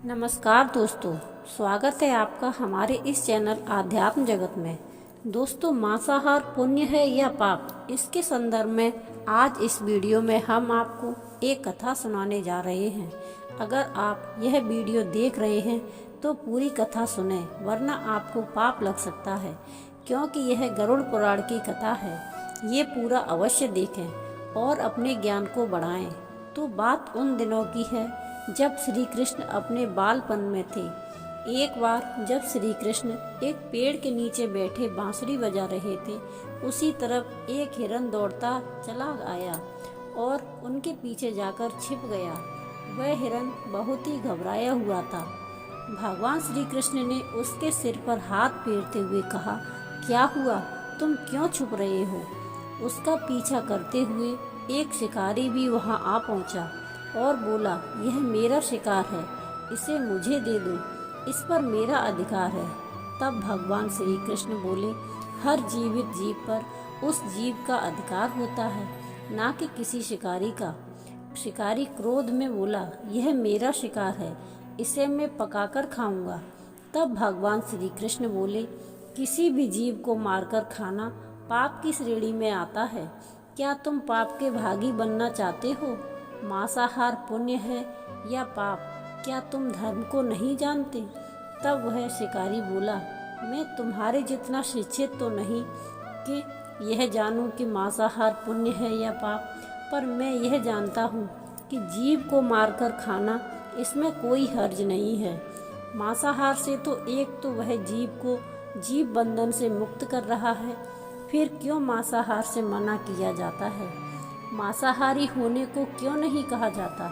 नमस्कार दोस्तों, स्वागत है आपका हमारे इस चैनल आध्यात्म जगत में। दोस्तों, मांसाहार पुण्य है या पाप, इसके संदर्भ में आज इस वीडियो में हम आपको एक कथा सुनाने जा रहे हैं। अगर आप यह वीडियो देख रहे हैं तो पूरी कथा सुने, वरना आपको पाप लग सकता है, क्योंकि यह गरुड़ पुराण की कथा है। ये पूरा अवश्य देखें और अपने ज्ञान को बढ़ाएं। तो बात उन दिनों की है जब श्री कृष्ण अपने बालपन में थे। एक बार जब श्री कृष्ण एक पेड़ के नीचे बैठे बांसुरी बजा रहे थे, उसी तरफ एक हिरन दौड़ता चला आया और उनके पीछे जाकर छिप गया। वह हिरन बहुत ही घबराया हुआ था। भगवान श्री कृष्ण ने उसके सिर पर हाथ फेरते हुए कहा, क्या हुआ, तुम क्यों छुप रहे हो? उसका पीछा करते हुए एक शिकारी भी वहां आ पहुंचा और बोला, यह मेरा शिकार है, इसे मुझे दे दो, इस पर मेरा अधिकार है। तब भगवान श्री कृष्ण बोले, हर जीवित जीव पर उस जीव का अधिकार होता है, ना कि किसी शिकारी का। शिकारी क्रोध में बोला, यह मेरा शिकार है, इसे मैं पकाकर खाऊंगा। तब भगवान श्री कृष्ण बोले, किसी भी जीव को मारकर खाना पाप की श्रेणी में आता है। क्या तुम पाप के भागी बनना चाहते हो? मांसाहार पुण्य है या पाप, क्या तुम धर्म को नहीं जानते? तब वह शिकारी बोला, मैं तुम्हारे जितना शिक्षित तो नहीं कि यह जानूं कि मांसाहार पुण्य है या पाप, पर मैं यह जानता हूँ कि जीव को मारकर खाना, इसमें कोई हर्ज नहीं है। मांसाहार से तो एक तो वह जीव को जीव बंधन से मुक्त कर रहा है, फिर क्यों मांसाहार से मना किया जाता है? मांसाहारी होने को क्यों नहीं कहा जाता?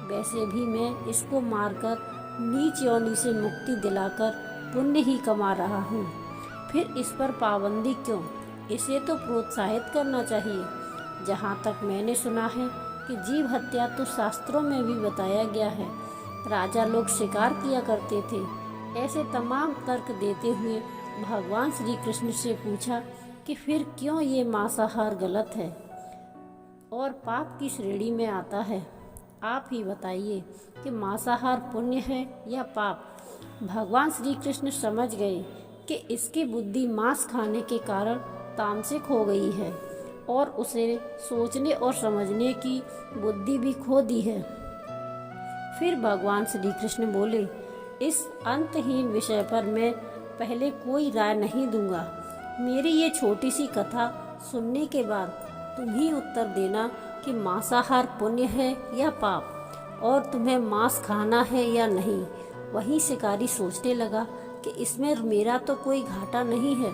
वैसे भी मैं इसको मारकर नीच योनि से मुक्ति दिलाकर पुण्य ही कमा रहा हूँ, फिर इस पर पाबंदी क्यों? इसे तो प्रोत्साहित करना चाहिए। जहाँ तक मैंने सुना है कि जीव हत्या तो शास्त्रों में भी बताया गया है। राजा लोग शिकार किया करते थे। ऐसे तमाम तर्क देते हुए भगवान श्री कृष्ण से पूछा कि फिर क्यों ये मांसाहार गलत है और पाप की श्रेणी में आता है? आप ही बताइए कि मांसाहार पुण्य है या पाप? भगवान श्री कृष्ण समझ गए कि इसकी बुद्धि मांस खाने के कारण तामसिक हो गई है और उसे सोचने और समझने की बुद्धि भी खो दी है। फिर भगवान श्री कृष्ण बोले, इस अंतहीन विषय पर मैं पहले कोई राय नहीं दूंगा। मेरी ये छोटी सी कथा सुनने के बाद तुम ही उत्तर देना कि मांसाहार पुण्य है या पाप, और तुम्हें मांस खाना है या नहीं। वहीं शिकारी सोचने लगा कि इसमें मेरा तो कोई घाटा नहीं है,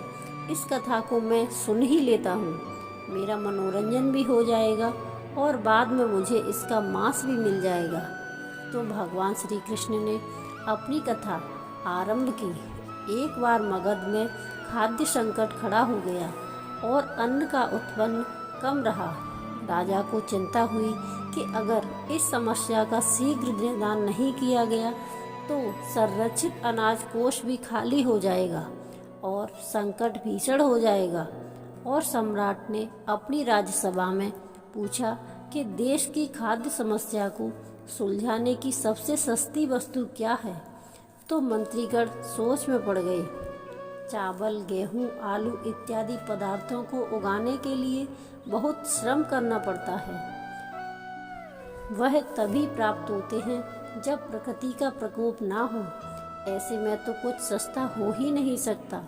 इस कथा को मैं सुन ही लेता हूँ, मेरा मनोरंजन भी हो जाएगा और बाद में मुझे इसका मांस भी मिल जाएगा। तो भगवान श्री कृष्ण ने अपनी कथा आरंभ की। एक बार मगध में खाद्य संकट खड़ा हो गया और अन्न का उत्पन्न कम रहा। राजा को चिंता हुई कि अगर इस समस्या का शीघ्र निदान नहीं किया गया तो संरक्षित अनाज कोष भी खाली हो जाएगा और संकट भीषण हो जाएगा। और सम्राट ने अपनी राज्यसभा में पूछा कि देश की खाद्य समस्या को सुलझाने की सबसे सस्ती वस्तु क्या है? तो मंत्रीगण सोच में पड़ गए। चावल, गेहूं, आलू इत्यादि पदार्थों को उगाने के लिए बहुत श्रम करना पड़ता है। वह तभी प्राप्त होते हैं जब प्रकृति का प्रकोप ना हो। ऐसे में तो कुछ सस्ता हो ही नहीं सकता।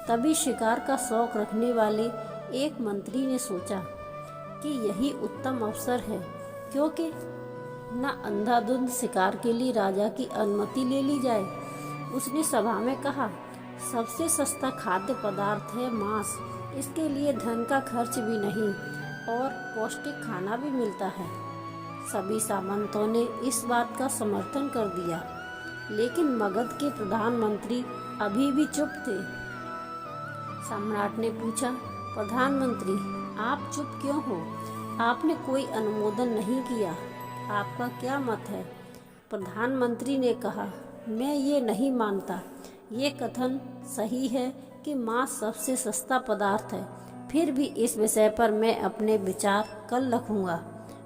तभी शिकार का शौक रखने वाले एक मंत्री ने सोचा कि यही उत्तम अवसर है, क्योंकि न अंधाधुंध शिकार के लिए राजा की अनुमति ले ली जाए। उसने सभा में कहा, सबसे सस्ता खाद्य पदार्थ है मांस, इसके लिए धन का खर्च भी नहीं और पौष्टिक खाना भी मिलता है। सभी सामंतों ने इस बात का समर्थन कर दिया, लेकिन मगध के प्रधानमंत्री अभी भी चुप थे। सम्राट ने पूछा, प्रधानमंत्री, आप चुप क्यों हो? आपने कोई अनुमोदन नहीं किया, आपका क्या मत है? प्रधानमंत्री ने कहा, मैं ये नहीं मानता। ये कथन सही है कि मांस सबसे सस्ता पदार्थ है, फिर भी इस विषय पर मैं अपने विचार कल रखूंगा।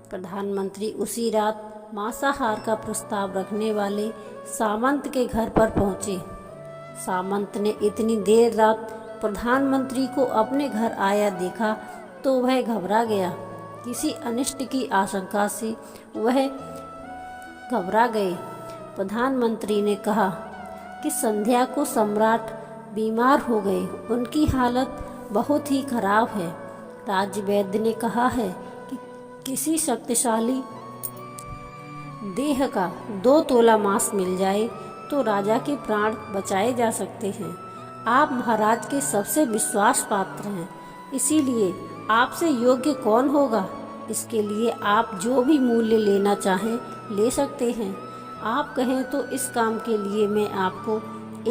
प्रधानमंत्री उसी रात मांसाहार का प्रस्ताव रखने वाले सामंत के घर पर पहुंचे। सामंत ने इतनी देर रात प्रधानमंत्री को अपने घर आया देखा तो वह घबरा गया। किसी अनिष्ट की आशंका से वह घबरा गए। प्रधानमंत्री ने कहा कि संध्या को सम्राट बीमार हो गए, उनकी हालत बहुत ही खराब है। राजवैद्य ने कहा है कि किसी शक्तिशाली देह का 2 तोला मांस मिल जाए तो राजा के प्राण बचाए जा सकते हैं। आप महाराज के सबसे विश्वास पात्र हैं, इसीलिए आपसे योग्य कौन होगा। इसके लिए आप जो भी मूल्य लेना चाहें ले सकते हैं। आप कहें तो इस काम के लिए मैं आपको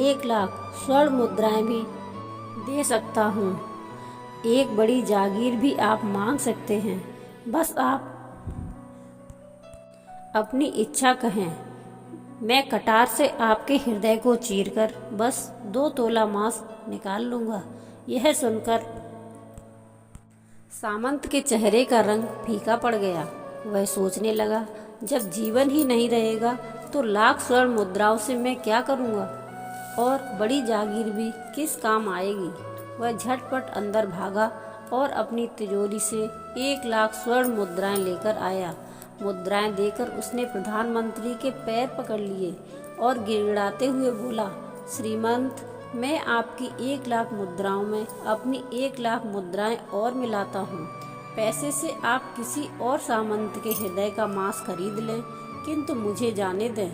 1 लाख स्वर्ण मुद्राएं भी दे सकता हूँ। एक बड़ी जागीर भी आप मांग सकते हैं। बस आप अपनी इच्छा कहें, मैं कटार से आपके हृदय को चीरकर बस 2 तोला मांस निकाल लूँगा। यह सुनकर सामंत के चेहरे का रंग फीका पड़ गया। वह सोचने लगा, जब जीवन ही नहीं रहेगा तो लाख स्वर्ण मुद्राओं से मैं क्या करूँगा, और बड़ी जागीर भी किस काम आएगी। वह झटपट अंदर भागा और अपनी तिजोरी से 1 लाख स्वर्ण मुद्राएं लेकर आया। मुद्राएं देकर उसने प्रधानमंत्री के पैर पकड़ लिए और गिड़गिड़ाते हुए बोला, श्रीमंत, मैं आपकी 1 लाख मुद्राओं में अपनी 1 लाख मुद्राएं और मिलाता हूँ। पैसे से आप किसी और सामंत के हृदय का मांस खरीद लें, किंतु मुझे जाने दें,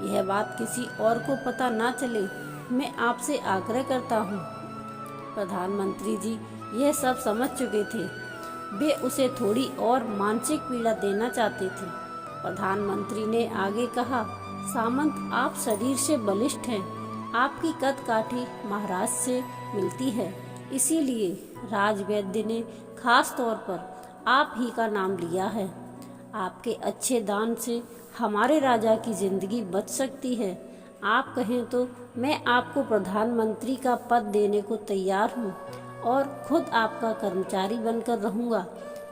यह बात किसी और को पता ना चले। मैं आपसे आग्रह करता हूँ। प्रधानमंत्री जी यह सब समझ चुके थे। वे उसे थोड़ी और मानसिक पीड़ा देना चाहते थे। प्रधानमंत्री ने आगे कहा, सामंत, आप शरीर से बलिष्ठ हैं, आपकी कद काठी महाराज से मिलती है, इसीलिए राजवैद्य ने खास तौर पर आप ही का नाम लिया है। आपके अच्छे दान से हमारे राजा की जिंदगी बच सकती है। आप कहें तो मैं आपको प्रधानमंत्री का पद देने को तैयार हूँ और खुद आपका कर्मचारी बनकर रहूँगा,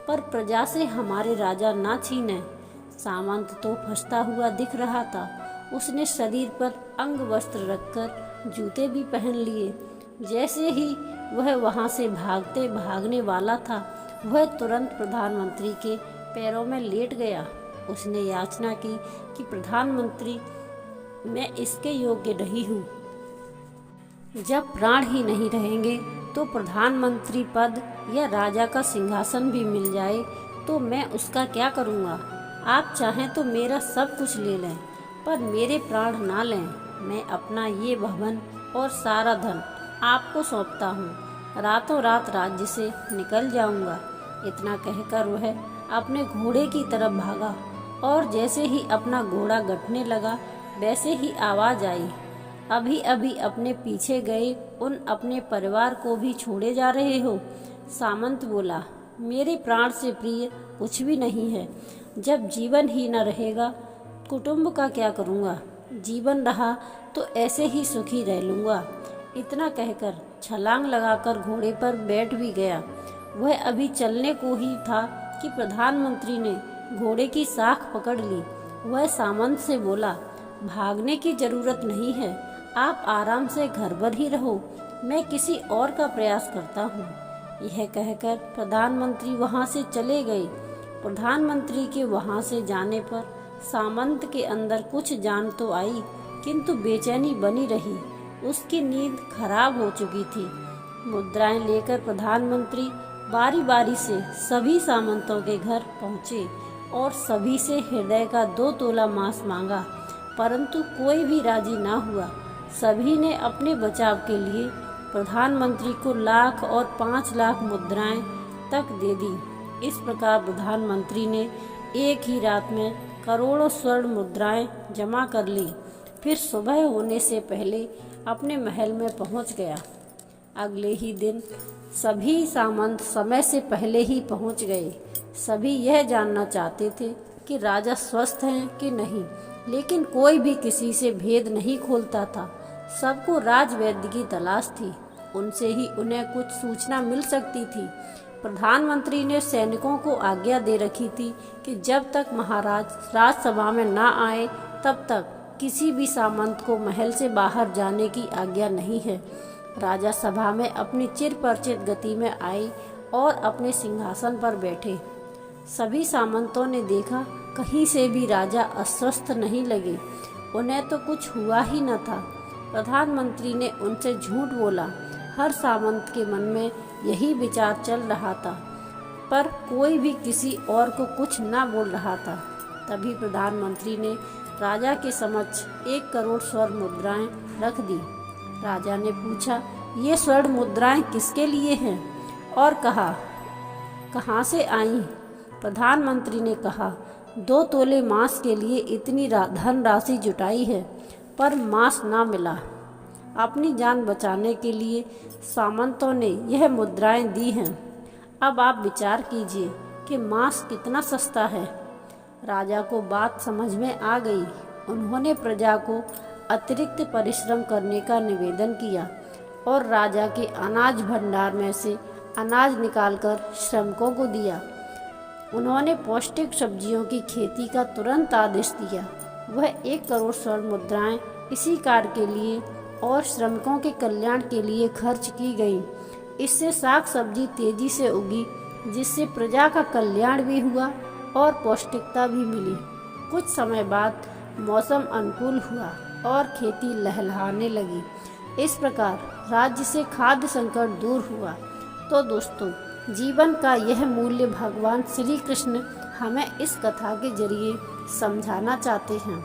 पर प्रजा से हमारे राजा ना छीने। सामंत तो फंसता हुआ दिख रहा था। उसने शरीर पर अंग वस्त्र रखकर जूते भी पहन लिए। जैसे ही वह वहाँ से भागने वाला था, वह तुरंत प्रधानमंत्री के पैरों में लेट गया। उसने याचना की कि प्रधानमंत्री, मैं इसके योग्य नहीं हूँ। जब प्राण ही नहीं रहेंगे तो प्रधानमंत्री पद या राजा का सिंहासन भी मिल जाए तो मैं उसका क्या करूँगा। आप चाहें तो मेरा सब कुछ ले लें, पर मेरे प्राण ना लें। मैं अपना ये भवन और सारा धन आपको सौंपता हूँ। रातों रात राज्य से निकल जाऊँगा। इतना कहकर वह अपने घोड़े की तरफ भागा और जैसे ही अपना घोड़ा गठने लगा वैसे ही आवाज़ आई, अभी अभी अपने पीछे गए उन अपने परिवार को भी छोड़े जा रहे हो। सामंत बोला, मेरे प्राण से प्रिय कुछ भी नहीं है। जब जीवन ही न रहेगा कुटुंब का क्या करूँगा। जीवन रहा तो ऐसे ही सुखी रह लूँगा। इतना कहकर छलांग लगाकर घोड़े पर बैठ भी गया। वह अभी चलने को ही था कि प्रधानमंत्री ने घोड़े की साख पकड़ ली। वह सामंत से बोला, भागने की जरूरत नहीं है, आप आराम से घर पर ही रहो, मैं किसी और का प्रयास करता हूँ। यह कहकर प्रधानमंत्री वहाँ से चले गए। प्रधानमंत्री के वहाँ से जाने पर सामंत के अंदर कुछ जान तो आई, किंतु बेचैनी बनी रही। उसकी नींद खराब हो चुकी थी। मुद्राएं लेकर प्रधानमंत्री बारी बारी से सभी सामंतों के घर पहुँचे और सभी से हृदय का 2 तोला मांस मांगा, परंतु कोई भी राजी ना हुआ। सभी ने अपने बचाव के लिए प्रधानमंत्री को लाख और 5 लाख मुद्राएं तक दे दी। इस प्रकार प्रधानमंत्री ने एक ही रात में करोड़ों स्वर्ण मुद्राएं जमा कर ली। फिर सुबह होने से पहले अपने महल में पहुंच गया। अगले ही दिन सभी सामंत समय से पहले ही पहुंच गए। सभी यह जानना चाहते थे कि राजा स्वस्थ हैं कि नहीं, लेकिन कोई भी किसी से भेद नहीं खोलता था। सबको राजवैद्य की तलाश थी, उनसे ही उन्हें कुछ सूचना मिल सकती थी। प्रधानमंत्री ने सैनिकों को आज्ञा दे रखी थी कि जब तक महाराज राजसभा में ना आए तब तक किसी भी सामंत को महल से बाहर जाने की आज्ञा नहीं है। राजा सभा में अपनी चिरपरिचित गति में आई और अपने सिंहासन पर बैठे। सभी सामंतों ने देखा, कहीं से भी राजा अस्वस्थ नहीं लगे। उन्हें तो कुछ हुआ ही न था। प्रधानमंत्री ने उनसे झूठ बोला। हर सामंत के मन में यही विचार चल रहा था, पर कोई भी किसी और को कुछ न बोल रहा था। तभी प्रधानमंत्री ने राजा के समक्ष 1 करोड़ स्वर्ण मुद्राएं रख दी। राजा ने पूछा, ये स्वर्ण मुद्राएं किसके लिए हैं और कहाँ से आई? प्रधानमंत्री ने कहा, 2 तोले मांस के लिए इतनी धनराशि जुटाई है, पर मांस ना मिला। अपनी जान बचाने के लिए सामंतों ने यह मुद्राएं दी हैं। अब आप विचार कीजिए कि मांस कितना सस्ता है। राजा को बात समझ में आ गई। उन्होंने प्रजा को अतिरिक्त परिश्रम करने का निवेदन किया और राजा के अनाज भंडार में से अनाज निकालकर श्रमिकों को दिया। उन्होंने पौष्टिक सब्जियों की खेती का तुरंत आदेश दिया। वह 1 करोड़ स्वर्ण मुद्राएं इसी कार्य के लिए और श्रमिकों के कल्याण के लिए खर्च की गई। इससे साग सब्जी तेजी से उगी, जिससे प्रजा का कल्याण भी हुआ और पौष्टिकता भी मिली। कुछ समय बाद मौसम अनुकूल हुआ और खेती लहलहाने लगी। इस प्रकार राज्य से खाद्य संकट दूर हुआ। तो दोस्तों, जीवन का यह मूल्य भगवान श्री कृष्ण हमें इस कथा के जरिए समझाना चाहते हैं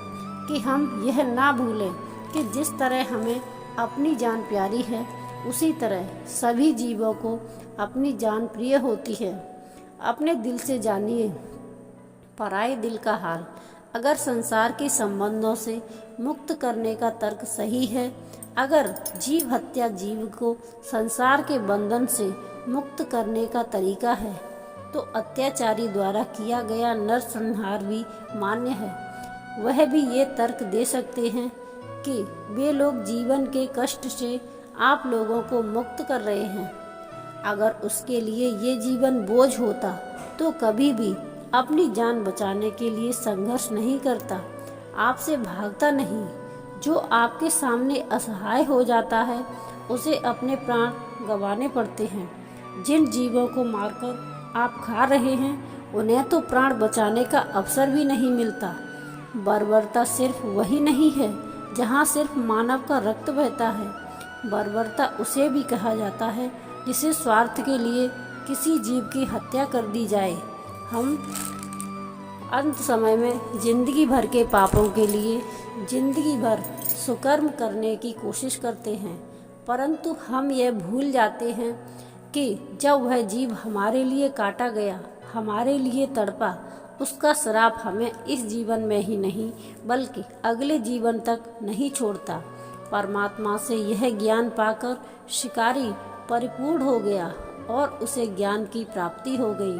कि हम यह ना भूलें कि जिस तरह हमें अपनी जान प्यारी है, उसी तरह सभी जीवों को अपनी जान प्रिय होती है। अपने दिल से जानिए पराये दिल का हाल। अगर संसार के संबंधों से मुक्त करने का तर्क सही है, अगर जीव हत्या जीव को संसार के बंधन से मुक्त करने का तरीका है, तो अत्याचारी द्वारा किया गया नरसंहार भी मान्य है। वह भी ये तर्क दे सकते हैं कि वे लोग जीवन के कष्ट से आप लोगों को मुक्त कर रहे हैं। अगर उसके लिए ये जीवन बोझ होता तो कभी भी अपनी जान बचाने के लिए संघर्ष नहीं करता, आपसे भागता नहीं। जो आपके सामने असहाय हो जाता है, उसे अपने प्राण गंवाने पड़ते हैं। जिन जीवों को मारकर आप खा रहे हैं, उन्हें तो प्राण बचाने का अवसर भी नहीं मिलता। बर्बरता सिर्फ वही नहीं है जहाँ सिर्फ मानव का रक्त बहता है। बर्बरता उसे भी कहा जाता है जिसे स्वार्थ के लिए किसी जीव की हत्या कर दी जाए। हम अंत समय में जिंदगी भर के पापों के लिए जिंदगी भर सुकर्म करने की कोशिश करते हैं, परंतु हम यह भूल जाते हैं कि जब वह जीव हमारे लिए काटा गया, हमारे लिए तड़पा, उसका श्राप हमें इस जीवन में ही नहीं बल्कि अगले जीवन तक नहीं छोड़ता। परमात्मा से यह ज्ञान पाकर शिकारी परिपूर्ण हो गया और उसे ज्ञान की प्राप्ति हो गई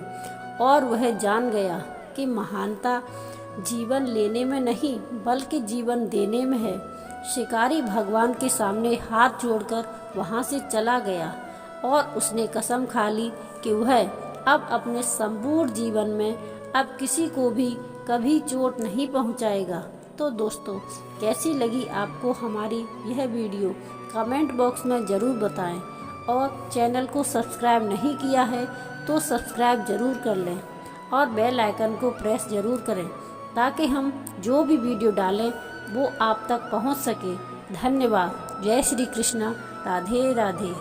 और वह जान गया कि महानता जीवन लेने में नहीं बल्कि जीवन देने में है। शिकारी भगवान के सामने हाथ जोड़कर वहाँ से चला गया और उसने कसम खा ली कि वह अब अपने संपूर्ण जीवन में अब किसी को भी कभी चोट नहीं पहुंचाएगा। तो दोस्तों, कैसी लगी आपको हमारी यह वीडियो? कमेंट बॉक्स में ज़रूर बताएं और चैनल को सब्सक्राइब नहीं किया है तो सब्सक्राइब ज़रूर कर लें और बेल आइकन को प्रेस ज़रूर करें ताकि हम जो भी वीडियो डालें वो आप तक पहुंच सके। धन्यवाद। जय श्री कृष्णा। राधे राधे।